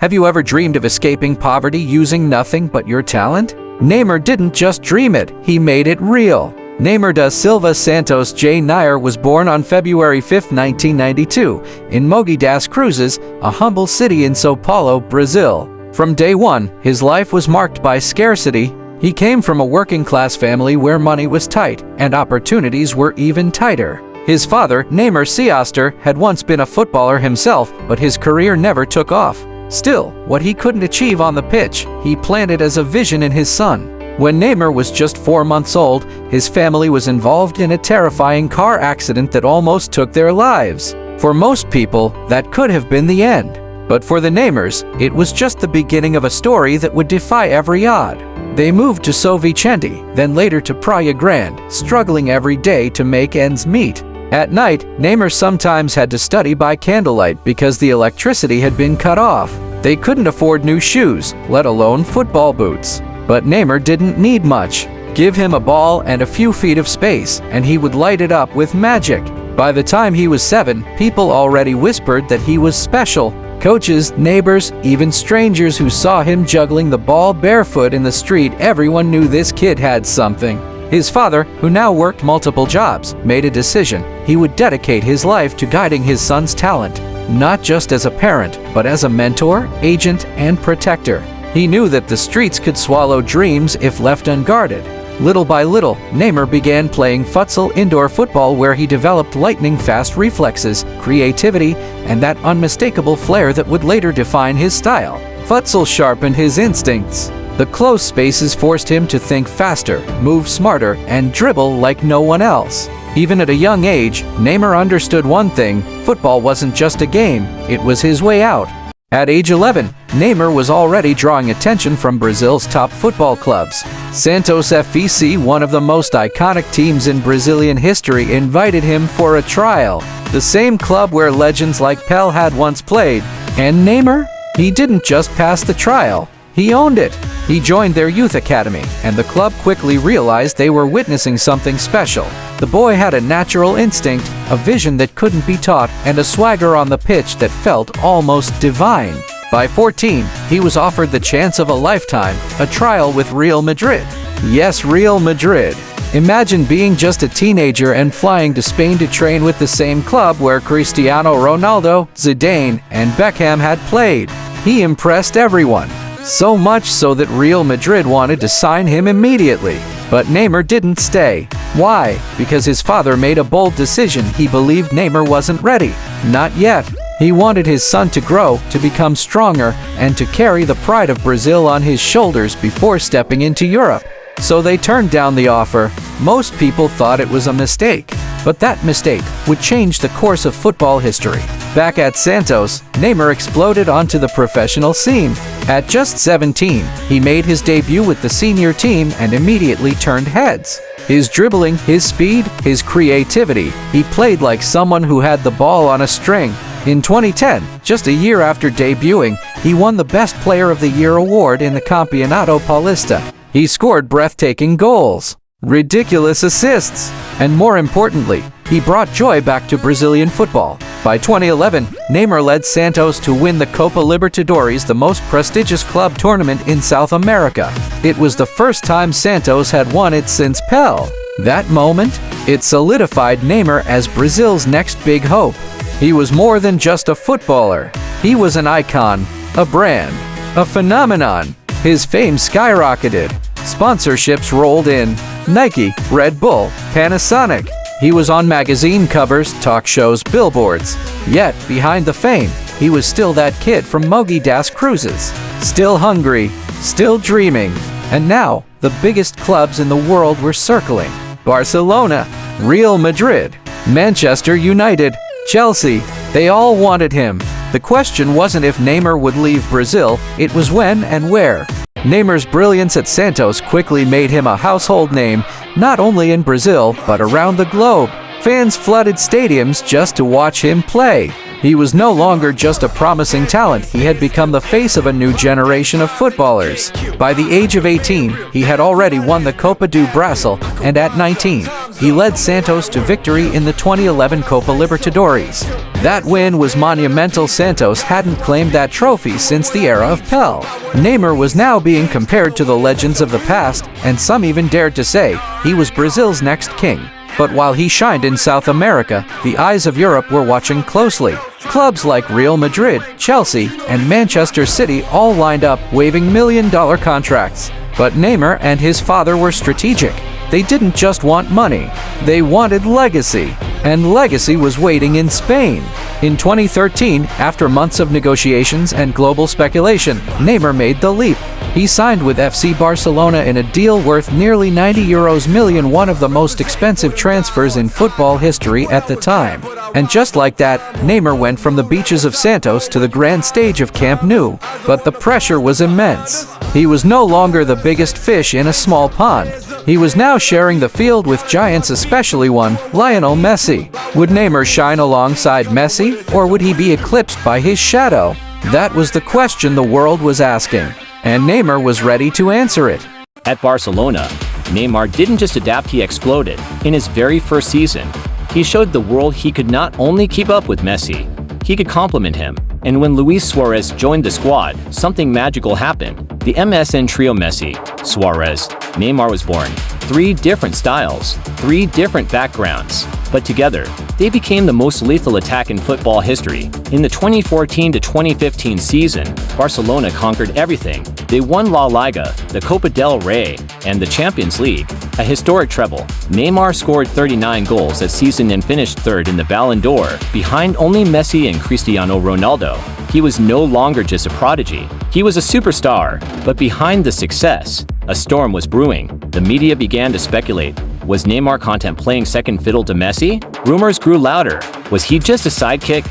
Have you ever dreamed of escaping poverty using nothing but your talent? Neymar didn't just dream it, he made it real. Neymar da Silva Santos Jr. was born on February 5, 1992, in Mogi das Cruzes, a humble city in São Paulo, Brazil. From day one, his life was marked by scarcity. He came from a working-class family where money was tight, and opportunities were even tighter. His father, Neymar Jr., had once been a footballer himself, but his career never took off. Still, what he couldn't achieve on the pitch, he planted as a vision in his son. When Neymar was just 4 months old, his family was involved in a terrifying car accident that almost took their lives. For most people, that could have been the end. But for the Neymars, it was just the beginning of a story that would defy every odd. They moved to São Vicente, then later to Praia Grande, struggling every day to make ends meet. At night, Neymar sometimes had to study by candlelight because the electricity had been cut off. They couldn't afford new shoes, let alone football boots. But Neymar didn't need much. Give him a ball and a few feet of space, and he would light it up with magic. By the time he was 7, people already whispered that he was special. Coaches, neighbors, even strangers who saw him juggling the ball barefoot in the street, everyone knew this kid had something. His father, who now worked multiple jobs, made a decision. He would dedicate his life to guiding his son's talent, not just as a parent, but as a mentor, agent, and protector. He knew that the streets could swallow dreams if left unguarded. Little by little, Neymar began playing futsal indoor football where he developed lightning-fast reflexes, creativity, and that unmistakable flair that would later define his style. Futsal sharpened his instincts. The close spaces forced him to think faster, move smarter, and dribble like no one else. Even at a young age, Neymar understood one thing: football wasn't just a game, it was his way out. At age 11, Neymar was already drawing attention from Brazil's top football clubs. Santos FC, one of the most iconic teams in Brazilian history, invited him for a trial. The same club where legends like Pelé had once played. And Neymar? He didn't just pass the trial, he owned it. He joined their youth academy, and the club quickly realized they were witnessing something special. The boy had a natural instinct, a vision that couldn't be taught, and a swagger on the pitch that felt almost divine. By 14, he was offered the chance of a lifetime, a trial with Real Madrid. Yes, Real Madrid. Imagine being just a teenager and flying to Spain to train with the same club where Cristiano Ronaldo, Zidane, and Beckham had played. He impressed everyone. So much so that Real Madrid wanted to sign him immediately. But Neymar didn't stay. Why? Because his father made a bold decision. He believed Neymar wasn't ready. Not yet. He wanted his son to grow, to become stronger, and to carry the pride of Brazil on his shoulders before stepping into Europe. So they turned down the offer. Most people thought it was a mistake. But that mistake would change the course of football history. Back at Santos, Neymar exploded onto the professional scene. At just 17, he made his debut with the senior team and immediately turned heads. His dribbling, his speed, his creativity, he played like someone who had the ball on a string. In 2010, just a year after debuting, he won the Best Player of the Year award in the Campeonato Paulista. He scored breathtaking goals, ridiculous assists, and more importantly, he brought joy back to Brazilian football. By 2011, Neymar led Santos to win the Copa Libertadores, the most prestigious club tournament in South America. It was the first time Santos had won it since Pelé. That moment, it solidified Neymar as Brazil's next big hope. He was more than just a footballer. He was an icon, a brand, a phenomenon. His fame skyrocketed. Sponsorships rolled in. Nike, Red Bull, Panasonic. He was on magazine covers, talk shows, billboards. Yet, behind the fame, he was still that kid from Mogi das Cruzes. Still hungry, still dreaming. And now, the biggest clubs in the world were circling. Barcelona, Real Madrid, Manchester United, Chelsea, they all wanted him. The question wasn't if Neymar would leave Brazil, it was when and where. Neymar's brilliance at Santos quickly made him a household name, not only in Brazil, but around the globe. Fans flooded stadiums just to watch him play. He was no longer just a promising talent, he had become the face of a new generation of footballers. By the age of 18, he had already won the Copa do Brasil, and at 19, he led Santos to victory in the 2011 Copa Libertadores. That win was monumental. Santos hadn't claimed that trophy since the era of Pelé. Neymar was now being compared to the legends of the past, and some even dared to say he was Brazil's next king. But while he shined in South America, the eyes of Europe were watching closely. Clubs like Real Madrid, Chelsea, and Manchester City all lined up waving million-dollar contracts. But Neymar and his father were strategic. They didn't just want money, they wanted legacy. And legacy was waiting in Spain. In 2013, after months of negotiations and global speculation, Neymar made the leap. He signed with FC Barcelona in a deal worth nearly €90 million, one of the most expensive transfers in football history at the time. And just like that, Neymar went from the beaches of Santos to the grand stage of Camp Nou. But the pressure was immense. He was no longer the biggest fish in a small pond. He was now sharing the field with giants, especially one, Lionel Messi. Would Neymar shine alongside Messi, or would he be eclipsed by his shadow? That was the question the world was asking, and Neymar was ready to answer it. At Barcelona, Neymar didn't just adapt, he exploded. In his very first season, he showed the world he could not only keep up with Messi, he could complement him. And when Luis Suarez joined the squad, something magical happened. The MSN trio Messi, Suarez, Neymar was born. 3 different styles, 3 different backgrounds, but together, they became the most lethal attack in football history. In the 2014 to 2015 season, Barcelona conquered everything. They won La Liga, the Copa del Rey, and the Champions League, a historic treble. Neymar scored 39 goals that season and finished 3rd in the Ballon d'Or, behind only Messi and Cristiano Ronaldo. He was no longer just a prodigy. He was a superstar. But behind the success, a storm was brewing. The media began to speculate. Was Neymar contemplating second fiddle to Messi? Rumors grew louder. Was he just a sidekick?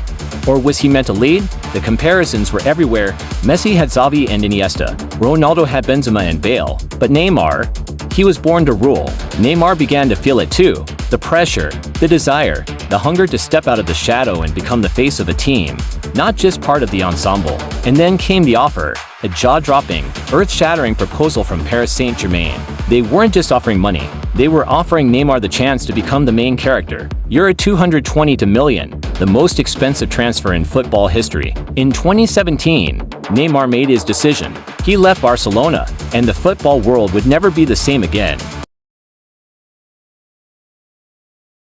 Or was he meant to lead? The comparisons were everywhere. Messi had Xavi and Iniesta. Ronaldo had Benzema and Bale. But Neymar, he was born to rule. Neymar began to feel it too. The pressure, the desire, the hunger to step out of the shadow and become the face of a team, not just part of the ensemble. And then came the offer, a jaw-dropping, earth-shattering proposal from Paris Saint-Germain. They weren't just offering money, they were offering Neymar the chance to become the main character. Euro 220 million, the most expensive transfer in football history. In 2017, Neymar made his decision. He left Barcelona, and the football world would never be the same again.